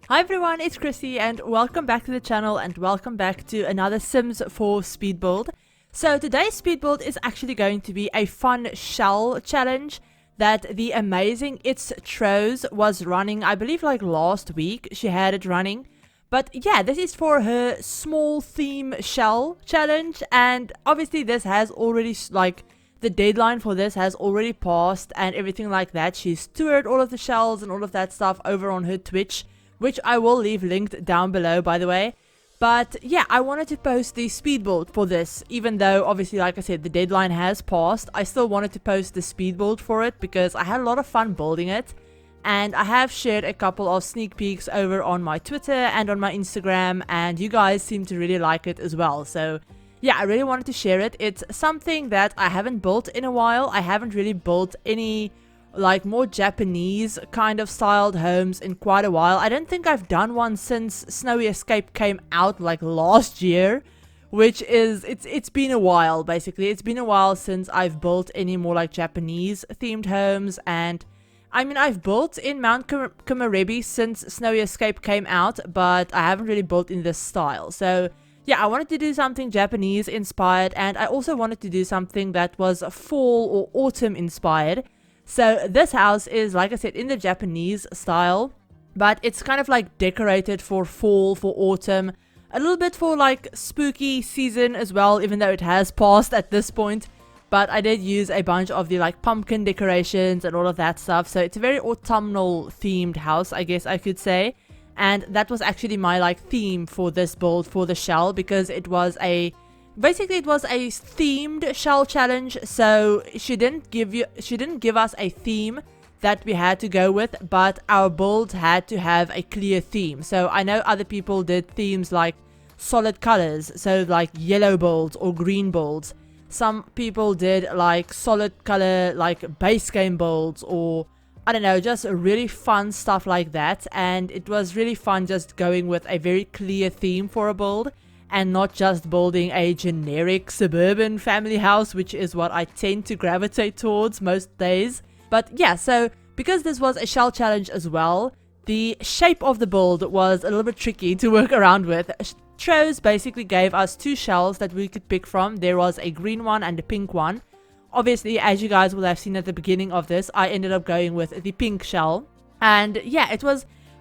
Hi everyone, it's Chrissie and welcome back to the channel and welcome back to another Sims 4 speed build. So today's speed build is actually going to be a fun shell challenge that the amazing It's Tros was running, I believe like last week she had it running. But yeah, this is for her small theme shell challenge, and obviously this has already the deadline for this has already passed and everything like that. She's toured all of the shells and all of that stuff over on her Twitch, which I will leave linked down below, by the way. But yeah, I wanted to post the speed build for this, even though obviously, like I said, the deadline has passed. I still wanted to post the speed build for it because I had a lot of fun building it, and I have shared a couple of sneak peeks over on my Twitter and on my Instagram, and you guys seem to really like it as well. So yeah, I really wanted to share it. It's something that I haven't built in a while. I haven't really built any like more Japanese kind of styled homes in quite a while. I don't think I've done one since Snowy Escape came out like last year, which is it's been a while. Basically it's been a while since I've built any more like Japanese themed homes. And I mean, I've built in Mount Komorebi since Snowy Escape came out, but I haven't really built in this style. So yeah, I wanted to do something Japanese inspired, and I also wanted to do something that was fall or autumn inspired. So this house is, like I said, in the Japanese style, but it's kind of like decorated for fall, for autumn, a little bit for like spooky season as well, even though it has passed at this point. But I did use a bunch of the like pumpkin decorations and all of that stuff. So it's a very autumnal themed house, I guess I could say. And that was actually my like theme for this build for the shell, because it was a basically it was a themed shell challenge. So she didn't give us a theme that we had to go with, but our build had to have a clear theme. So I know other people did themes like solid colors, so like yellow builds or green builds. Some people did like solid color, like base game builds, or I don't know, just really fun stuff like that. And it was really fun just going with a very clear theme for a build and not just building a generic suburban family house, which is what I tend to gravitate towards most days. But yeah, so because this was a shell challenge as well, the shape of the build was a little bit tricky to work around with. Tros basically gave us two shells that we could pick from. There was a green one and a pink one. Obviously, as you guys will have seen at the beginning of this, I ended up going with the pink shell. And yeah,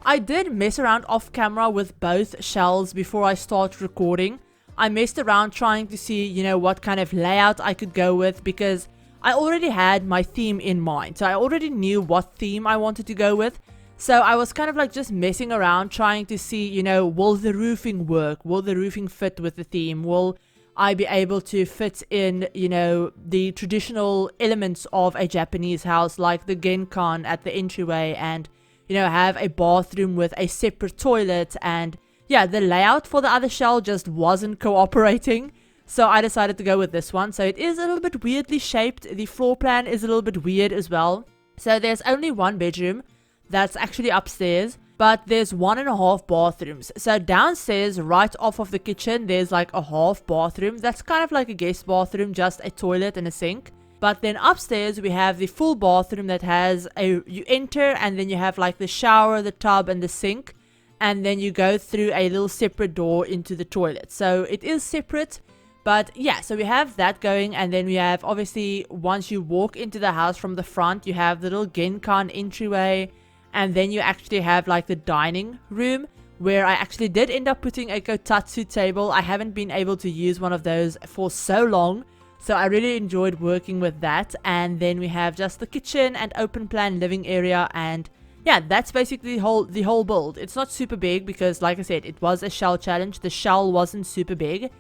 I did mess around off camera with both shells before I start recording. I messed around trying to see, you know, what kind of layout I could go with, because I already had my theme in mind. So I already knew what theme I wanted to go with. So I was kind of like just messing around trying to see, you know, will the roofing work? Will the roofing fit with the theme? Will I be able to fit in, you know, the traditional elements of a Japanese house, like the genkan at the entryway, and, you know, have a bathroom with a separate toilet. And yeah, the layout for the other shell just wasn't cooperating. So I decided to go with this one. So it is a little bit weirdly shaped. The floor plan is a little bit weird as well. So there's only one bedroom that's actually upstairs, but there's 1.5 bathrooms. So downstairs, right off of the kitchen, there's like a half bathroom. That's kind of like a guest bathroom, just a toilet and a sink. But then upstairs we have the full bathroom that has you enter, and then you have like the shower, the tub, and the sink, and then you go through a little separate door into the toilet. So it is separate. But yeah, so we have that going, and then we have, obviously, once you walk into the house from the front, you have the little genkan entryway. And then you actually have like the dining room, where I actually did end up putting a kotatsu table. I haven't been able to use one of those for so long, so I really enjoyed working with that. And then we have just the kitchen and open plan living area, and yeah, that's basically the whole build. It's not super big because, like I said, it was a shell challenge. The shell wasn't super big.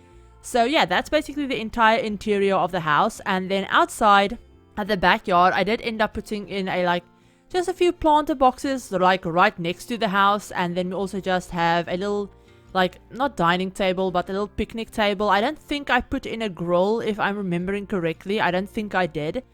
So yeah, that's basically the entire interior of the house. And then outside at the backyard, I did end up putting in just a few planter boxes like right next to the house. And then we also just have a little, like, not dining table, but a little picnic table. I don't think I put in a grill, if I'm remembering correctly. I don't think I did.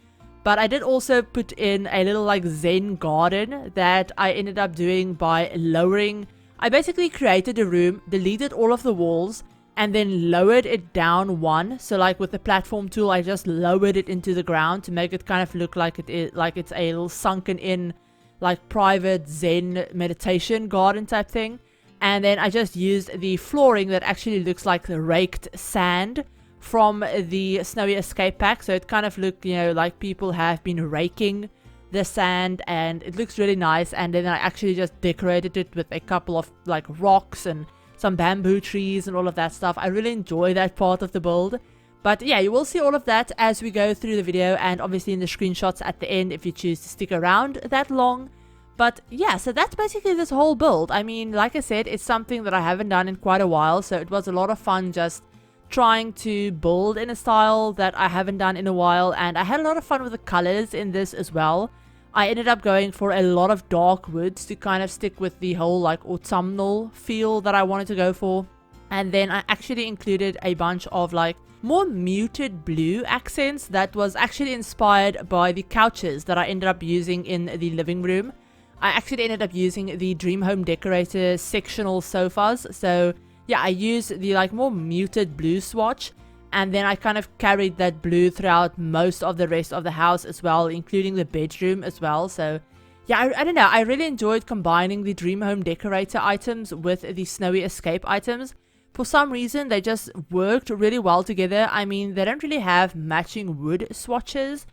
But I did also put in a little like zen garden that I ended up doing by lowering. I basically created a room, deleted all of the walls, and then lowered it down one. So like with the platform tool, I just lowered it into the ground to make it kind of look like it's a little sunken in like private Zen meditation garden type thing. And then I just used the flooring that actually looks like the raked sand from the Snowy Escape pack. So it kind of looked, you know, like people have been raking the sand, and it looks really nice. And then I actually just decorated it with a couple of like rocks and some bamboo trees and all of that stuff. I really enjoy that part of the build. But yeah, you will see all of that as we go through the video, and obviously in the screenshots at the end if you choose to stick around that long. But yeah, so that's basically this whole build. I mean, like I said, it's something that I haven't done in quite a while, so it was a lot of fun just trying to build in a style that I haven't done in a while, and I had a lot of fun with the colors in this as well. I ended up going for a lot of dark woods to kind of stick with the whole like autumnal feel that I wanted to go for. And then I actually included a bunch of like more muted blue accents that was actually inspired by the couches that I ended up using in the living room. I actually ended up using the Dream Home Decorator sectional sofas. So yeah, I used the like more muted blue swatch, and then I kind of carried that blue throughout most of the rest of the house as well, including the bedroom as well. So yeah, I don't know, I really enjoyed combining the Dream Home Decorator items with the Snowy Escape items. For some reason, they just worked really well together. I mean, they don't really have matching wood swatches,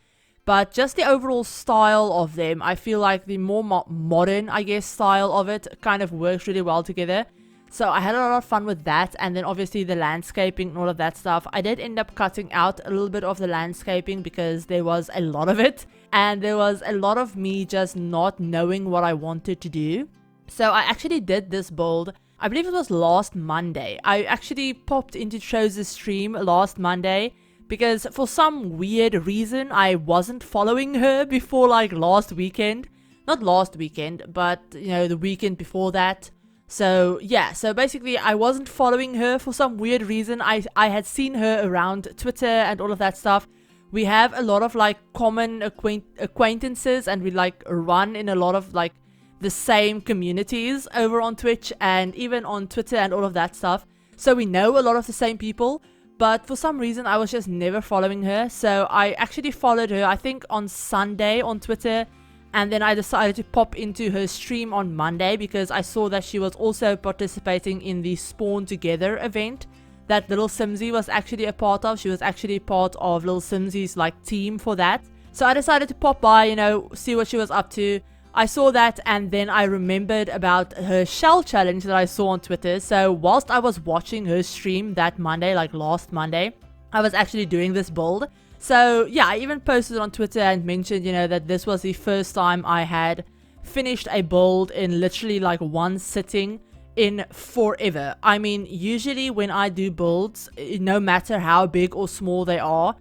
but just the overall style of them, I feel like the more modern, I guess, style of it kind of works really well together. So I had a lot of fun with that, and then obviously the landscaping and all of that stuff. I did end up cutting out a little bit of the landscaping because there was a lot of it, and there was a lot of me just not knowing what I wanted to do. So I actually did this build, I believe it was last Monday. I actually popped into Chose's stream last Monday because for some weird reason I wasn't following her before like last weekend. Not last weekend, but you know, the weekend before that. So yeah, so basically I wasn't following her for some weird reason. I had seen her around Twitter and all of that stuff. We have a lot of like common acquaintances, and we like run in a lot of like the same communities over on Twitch and even on Twitter and all of that stuff. So we know a lot of the same people, but for some reason I was just never following her. So I actually followed her, I think on Sunday on Twitter, and then I decided to pop into her stream on Monday because I saw that she was also participating in the Spawn Together event that Little Simsy was actually a part of. She was actually part of Little Simsy's like team for that. So I decided to pop by, you know, see what she was up to. I saw that, and then I remembered about her shell challenge that I saw on Twitter. So whilst I was watching her stream that Monday, like last Monday, I was actually doing this build. So yeah, I even posted on Twitter and mentioned, you know, that this was the first time I had finished a build in literally like one sitting in forever. I mean, usually when I do builds, no matter how big or small they are,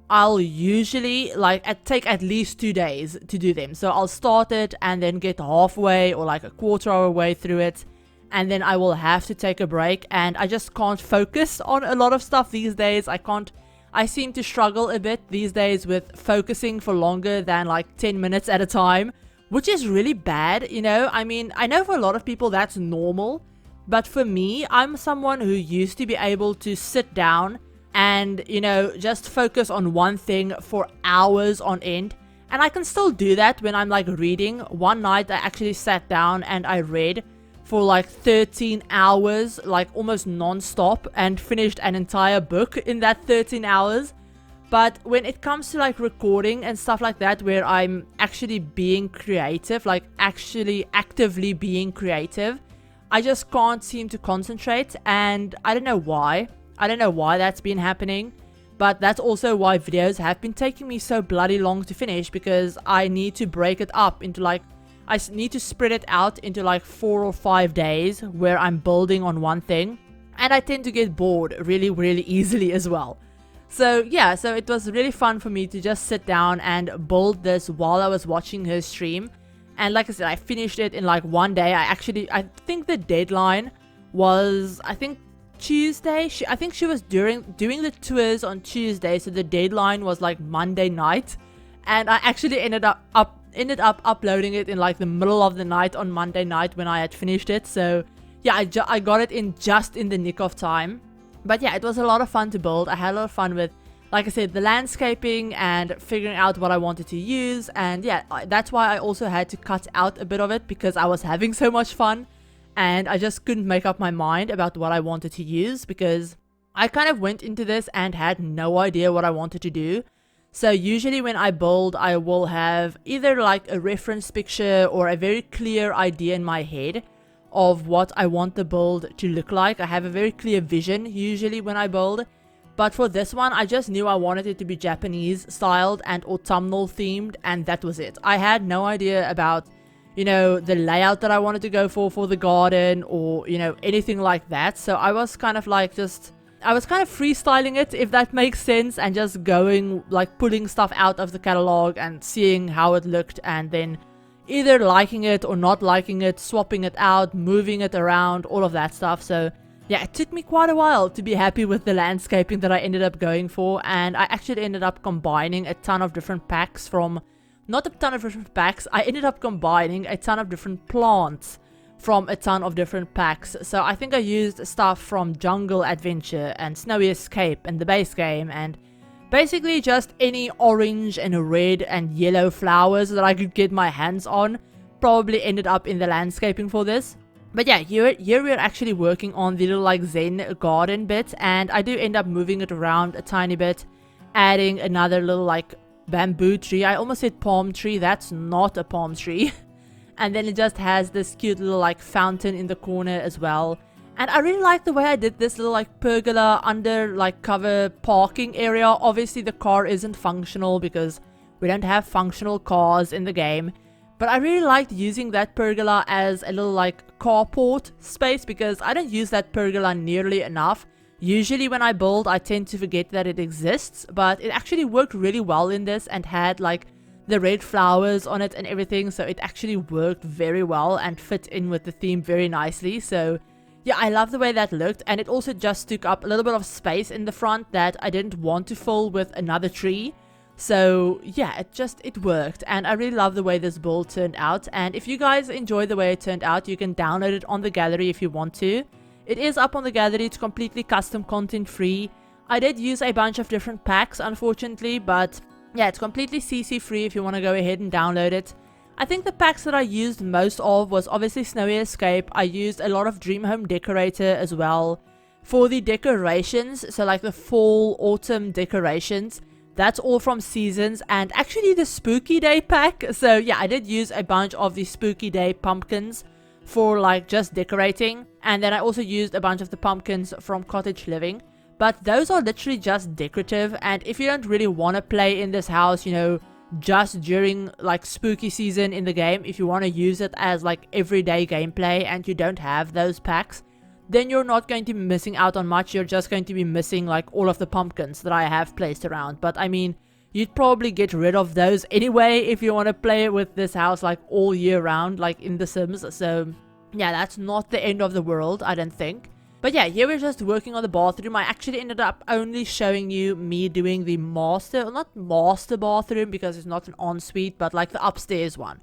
I'll usually like take at least 2 days to do them. So I'll start it and then get halfway or like a quarter of a way through it, and then I will have to take a break, and I just can't focus on a lot of stuff these days. I seem to struggle a bit these days with focusing for longer than like 10 minutes at a time, which is really bad, you know. I mean, I know for a lot of people that's normal, but for me, I'm someone who used to be able to sit down and, you know, just focus on one thing for hours on end. And I can still do that when I'm like reading. One night I actually sat down and I read for like 13 hours, like almost non-stop, and finished an entire book in that 13 hours. But when it comes to like recording and stuff like that, where I'm actually being creative, like actually actively being creative, I just can't seem to concentrate, and I don't know why. I don't know why that's been happening, but that's also why videos have been taking me so bloody long to finish, because I need to break it up into like, I need to spread it out into like 4 or 5 days where I'm building on one thing, and I tend to get bored really, really easily as well. So yeah, so it was really fun for me to just sit down and build this while I was watching her stream. And like I said, I finished it in like one day. I think the deadline was, I think, Tuesday. I think she was doing the tours on Tuesday, so the deadline was like Monday night, and I actually ended up uploading it in like the middle of the night on Monday night when I had finished it. So yeah, I got it in just in the nick of time. But yeah, it was a lot of fun to build. I had a lot of fun with like I said, the landscaping and figuring out what I wanted to use. And yeah, that's why I also had to cut out a bit of it, because I was having so much fun and I just couldn't make up my mind about what I wanted to use, because I kind of went into this and had no idea what I wanted to do. So usually when I build, I will have either like a reference picture or a very clear idea in my head of what I want the build to look like. I have a very clear vision usually when I build. But for this one, I just knew I wanted it to be Japanese styled and autumnal themed, and that was it. I had no idea about, you know, the layout that I wanted to go for the garden, or, you know, anything like that. So I was kind of like I was kind of freestyling it, if that makes sense, and just going, like, pulling stuff out of the catalog and seeing how it looked, and then either liking it or not liking it, swapping it out, moving it around, all of that stuff. So yeah, it took me quite a while to be happy with the landscaping that I ended up going for, and I actually ended up combining a ton of different packs from, not a ton of different packs, I ended up combining a ton of different plants from a ton of different packs. So I think I used stuff from Jungle Adventure and Snowy Escape and the base game, and basically just any orange and red and yellow flowers that I could get my hands on probably ended up in the landscaping for this. But yeah, here we're actually working on the little like Zen garden bit, and I do end up moving it around a tiny bit, adding another little like bamboo tree. I almost said palm tree, that's not a palm tree. And then it just has this cute little like fountain in the corner as well. And I really like the way I did this little like pergola under like cover parking area. Obviously the car isn't functional because we don't have functional cars in the game. But I really liked using that pergola as a little like carport space, because I don't use that pergola nearly enough. Usually when I build, I tend to forget that it exists. But it actually worked really well in this and had like the red flowers on it and everything, so it actually worked very well and fit in with the theme very nicely. So yeah, I love the way that looked, and it also just took up a little bit of space in the front that I didn't want to fill with another tree. So yeah, it worked, and I really love the way this build turned out. And if you guys enjoy the way it turned out, you can download it on the gallery if you want to. It is up on the gallery, it's completely custom content free. I did use a bunch of different packs unfortunately, but yeah, it's completely CC free if you want to go ahead and download it. I think the packs that I used most of was obviously Snowy Escape. I used a lot of Dream Home Decorator as well. For the decorations, so like the fall, autumn decorations, that's all from Seasons, and actually the Spooky Day pack. So yeah, I did use a bunch of the Spooky Day pumpkins for like just decorating. And then I also used a bunch of the pumpkins from Cottage Living. But those are literally just decorative, and if you don't really want to play in this house, you know, just during like spooky season in the game, if you want to use it as like everyday gameplay and you don't have those packs, then you're not going to be missing out on much. You're just going to be missing like all of the pumpkins that I have placed around. But I mean, you'd probably get rid of those anyway if you want to play with this house like all year round, like in The Sims. So yeah, that's not the end of the world, I don't think. But yeah, here we're just working on the bathroom. I actually ended up only showing you me doing the master, well, not master bathroom because it's not an ensuite, but like the upstairs one.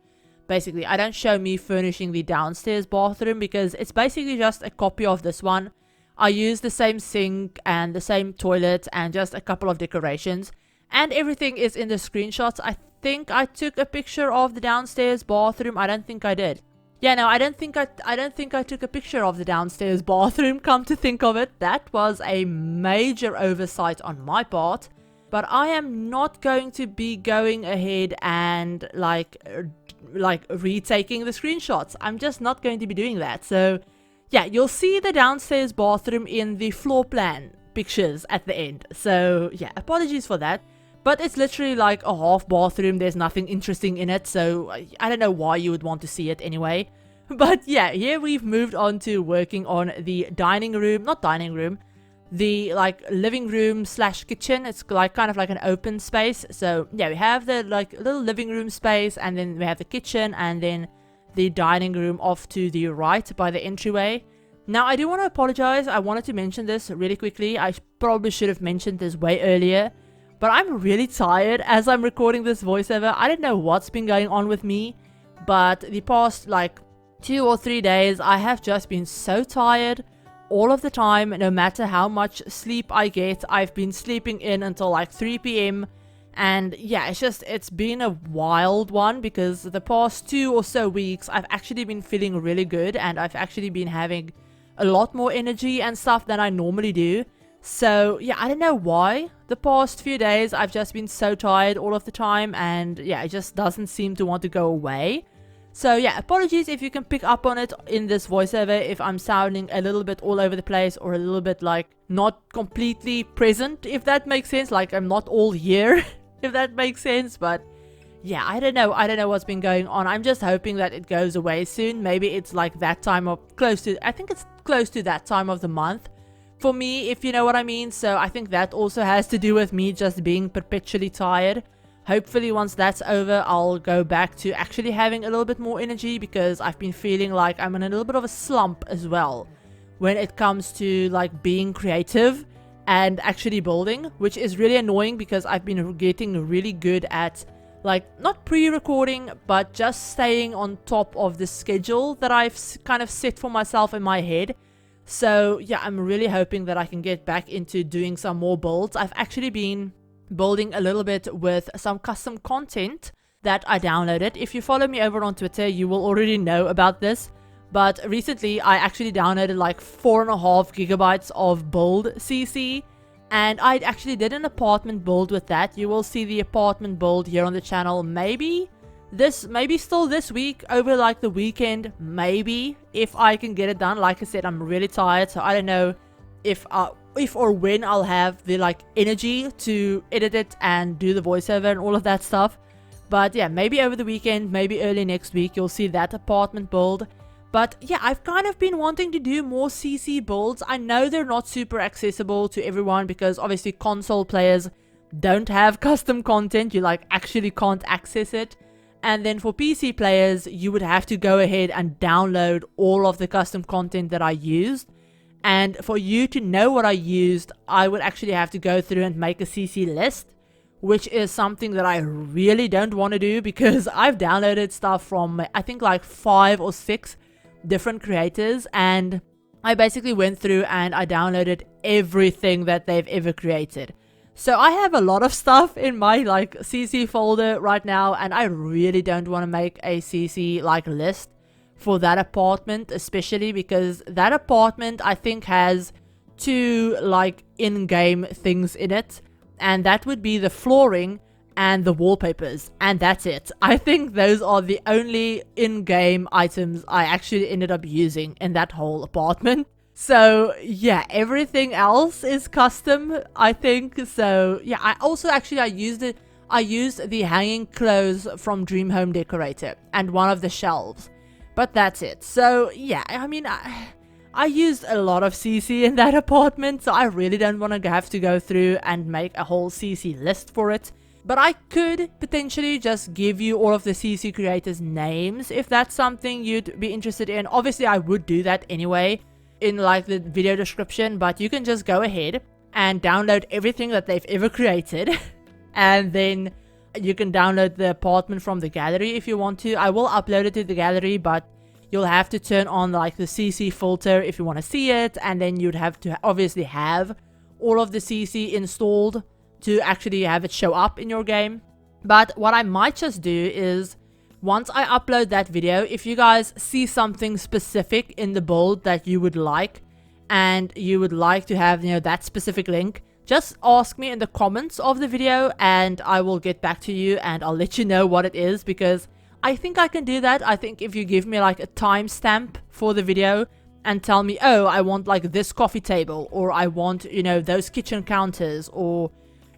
Basically, I don't show me furnishing the downstairs bathroom because it's basically just a copy of this one. I use the same sink and the same toilet and just a couple of decorations. And everything is in the screenshots. I think I took a picture of the downstairs bathroom. I don't think I did. Yeah, no, I don't think I took a picture of the downstairs bathroom, come to think of it. That was a major oversight on my part. But I am not going to be going ahead and like retaking the screenshots. I'm just not going to be doing that. So yeah, you'll see the downstairs bathroom in the floor plan pictures at the end. So yeah, apologies for that. But it's literally like a half bathroom. There's nothing interesting in it. So I don't know why you would want to see it anyway. But yeah, here we've moved on to working on the dining room. Not dining room. The like living room slash kitchen. It's like kind of like an open space. So yeah, we have the like little living room space. And then we have the kitchen. And then the dining room off to the right by the entryway. Now I do want to apologize. I wanted to mention this really quickly. I probably should have mentioned this way earlier. But I'm really tired as I'm recording this voiceover. I don't know what's been going on with me, but the past like 2 or 3 days I have just been so tired. all of the time, no matter how much sleep I get. I've been sleeping in until like 3 p.m. And yeah, it's been a wild one, because the past 2 or so weeks I've actually been feeling really good, and I've actually been having a lot more energy and stuff than I normally do. So yeah, I don't know why. The past few days I've just been so tired all of the time, and yeah, it just doesn't seem to want to go away. So yeah, apologies if you can pick up on it in this voiceover, if I'm sounding a little bit all over the place, or a little bit like not completely present, if that makes sense. Like I'm not all here, if that makes sense. But yeah, I don't know what's been going on. I'm just hoping that it goes away soon. Maybe it's like that time of I think it's close to that time of the month for me, if you know what I mean. So I think that also has to do with me just being perpetually tired. Hopefully once that's over, I'll go back to actually having a little bit more energy, because I've been feeling like I'm in a little bit of a slump as well when it comes to like being creative and actually building, which is really annoying, because I've been getting really good at like not pre-recording, but just staying on top of the schedule that I've kind of set for myself in my head. So yeah, I'm really hoping that I can get back into doing some more builds. I've actually been building a little bit with some custom content that I downloaded. If you follow me over on Twitter, you will already know about this. But recently I actually downloaded like 4.5 gigabytes of build CC, and I actually did an apartment build with that. You will see the apartment build here on the channel, maybe still this week, over like the weekend, maybe, if I can get it done. Like I said, I'm really tired, so I don't know if or when I'll have the like energy to edit it and do the voiceover and all of that stuff. But yeah, maybe over the weekend, maybe early next week, you'll see that apartment build. But yeah, I've kind of been wanting to do more CC builds. I know they're not super accessible to everyone, because obviously console players don't have custom content. You like actually can't access it. And then for PC players, you would have to go ahead and download all of the custom content that I used. And for you to know what I used, I would actually have to go through and make a CC list, which is something that I really don't want to do, because I've downloaded stuff from I think like 5 or 6 different creators, and I basically went through and I downloaded everything that they've ever created. So I have a lot of stuff in my like CC folder right now, and I really don't want to make a CC like list for that apartment, especially because that apartment I think has 2 like in-game things in it, and that would be the flooring and the wallpapers, and that's it. I think those are the only in-game items I actually ended up using in that whole apartment. So yeah, everything else is custom, I think. So yeah, I used the hanging clothes from Dream Home Decorator and one of the shelves, but that's it. So yeah, I mean, I used a lot of CC in that apartment, so I really don't want to have to go through and make a whole CC list for it. But I could potentially just give you all of the CC creators' names if that's something you'd be interested in. Obviously, I would do that anyway in like the video description, but you can just go ahead and download everything that they've ever created. And then you can download the apartment from the gallery if you want to. I will upload it to the gallery, but you'll have to turn on like the CC filter if you want to see it. And then you'd have to obviously have all of the CC installed to actually have it show up in your game. But what I might just do is, once I upload that video, if you guys see something specific in the build that you would like, and you would like to have, you know, that specific link, just ask me in the comments of the video and I will get back to you and I'll let you know what it is, because I think I can do that. I think if you give me like a timestamp for the video and tell me, oh, I want like this coffee table, or I want, you know, those kitchen counters, or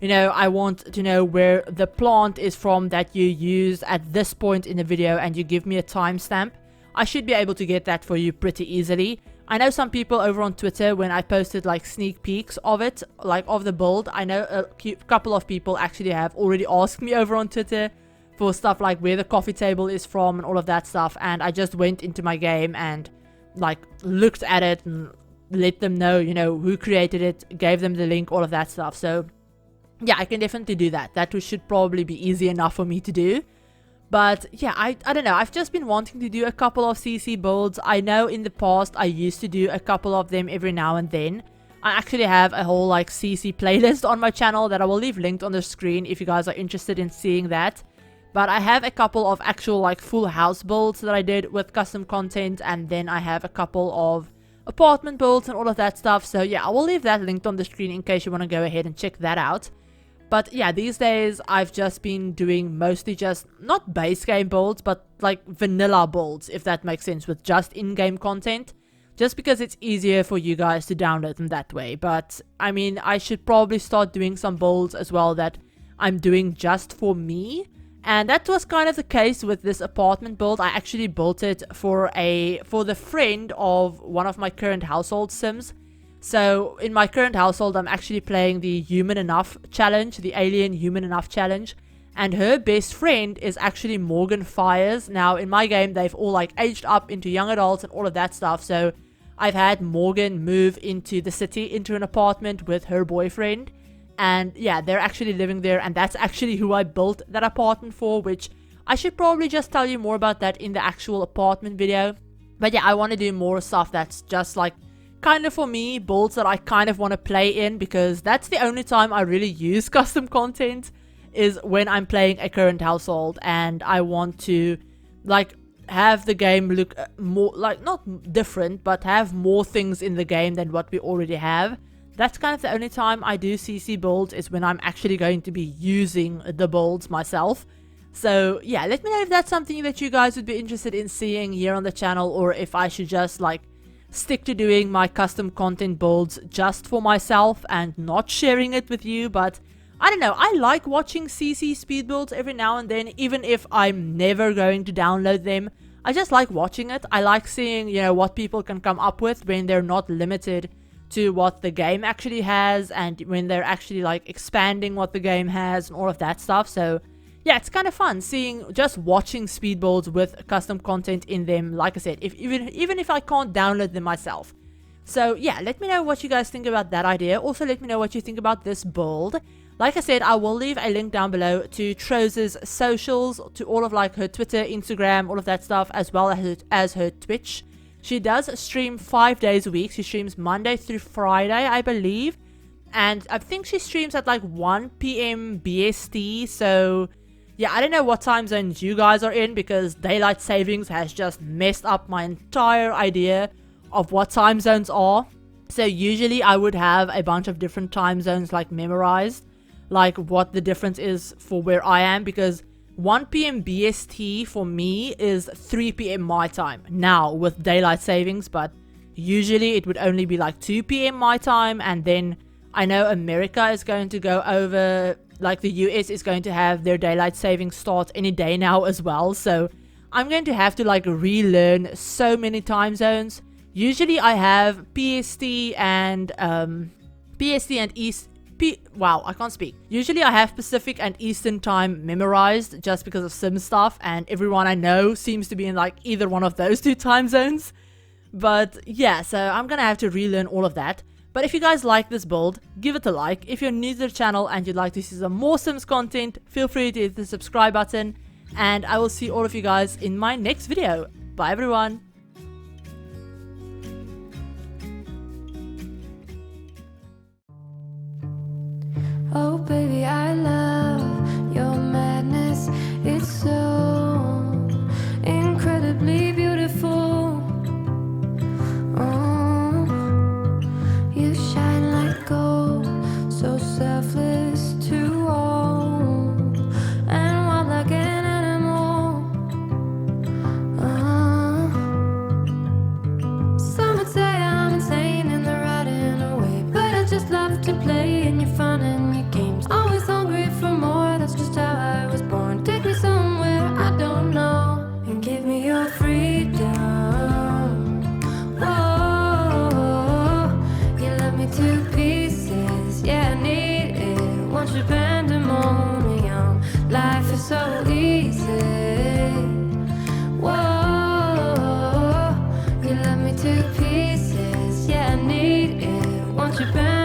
you know, I want to know where the plant is from that you used at this point in the video, and you give me a timestamp, I should be able to get that for you pretty easily. I know some people over on Twitter, when I posted like sneak peeks of it, like of the build, I know a couple of people actually have already asked me over on Twitter for stuff like where the coffee table is from and all of that stuff, and I just went into my game and like looked at it and let them know, you know, who created it, gave them the link, all of that stuff. So yeah, I can definitely do that. That should probably be easy enough for me to do. But yeah, I don't know. I've just been wanting to do a couple of CC builds. I know in the past I used to do a couple of them every now and then. I actually have a whole like CC playlist on my channel that I will leave linked on the screen if you guys are interested in seeing that. But I have a couple of actual like full house builds that I did with custom content, and then I have a couple of apartment builds and all of that stuff. So yeah, I will leave that linked on the screen in case you want to go ahead and check that out. But yeah, these days I've just been doing mostly just not base game builds, but like vanilla builds, if that makes sense, with just in-game content. Just because it's easier for you guys to download them that way. But I mean, I should probably start doing some builds as well that I'm doing just for me. And that was kind of the case with this apartment build. I actually built it for the friend of one of my current household sims. So in my current household, I'm actually playing the Human Enough challenge, the Alien Human Enough challenge. And her best friend is actually Morgan Fires. Now in my game, they've all like aged up into young adults and all of that stuff. So I've had Morgan move into the city, into an apartment with her boyfriend. And yeah, they're actually living there, and that's actually who I built that apartment for, which I should probably just tell you more about that in the actual apartment video. But yeah, I want to do more stuff that's just like kind of for me, builds that I kind of want to play in, because that's the only time I really use custom content, is when I'm playing a current household and I want to like have the game look more like, not different, but have more things in the game than what we already have. That's kind of the only time I do CC builds, is when I'm actually going to be using the builds myself. So yeah, let me know if that's something that you guys would be interested in seeing here on the channel, or if I should just like stick to doing my custom content builds just for myself and not sharing it with you. But I don't know, I like watching CC speed builds every now and then, even if I'm never going to download them. I just like watching it. I like seeing, you know, what people can come up with when they're not limited to what the game actually has, and when they're actually like expanding what the game has and all of that stuff. So yeah, it's kind of fun seeing, just watching speed builds with custom content in them, like I said, even if I can't download them myself. So yeah, let me know what you guys think about that idea. Also let me know what you think about this build. Like I said, I will leave a link down below to Troze's socials, to all of like her Twitter, Instagram, all of that stuff, as well as her Twitch. She does stream 5 days a week. She streams Monday through Friday, I believe. And I think she streams at like 1 p.m. BST. So yeah, I don't know what time zones you guys are in, because daylight savings has just messed up my entire idea of what time zones are. So usually I would have a bunch of different time zones like memorized, like what the difference is for where I am, because 1 p.m. BST for me is 3 p.m. my time now with daylight savings, but usually it would only be like 2 p.m. my time. And then I know America is going to go over, like the US is going to have their daylight savings start any day now as well. So I'm going to have to like relearn so many time zones. Usually I have PST and East. Wow, I can't speak. Usually I have Pacific and Eastern time memorized just because of sim stuff, and everyone I know seems to be in like either one of those two time zones. But yeah, so I'm gonna have to relearn all of that. But if you guys like this build, give it a like. If you're new to the channel and you'd like to see some more Sims content, feel free to hit the subscribe button, and I will see all of you guys in my next video. Bye everyone! Oh baby, I love your madness. It's so incredibly beautiful. Oh, you shine like gold, so selfless to all, and wild like an animal. Some would say I'm insane in the right and away, but I just love to play and you're fun and you always hungry for more, that's just how I was born. Take me somewhere I don't know, and give me your freedom. Whoa, you love me to pieces, yeah, I need it. Want your pandemonium, life is so easy. Whoa, you love me to pieces, yeah, I need it. Want your pandemonium.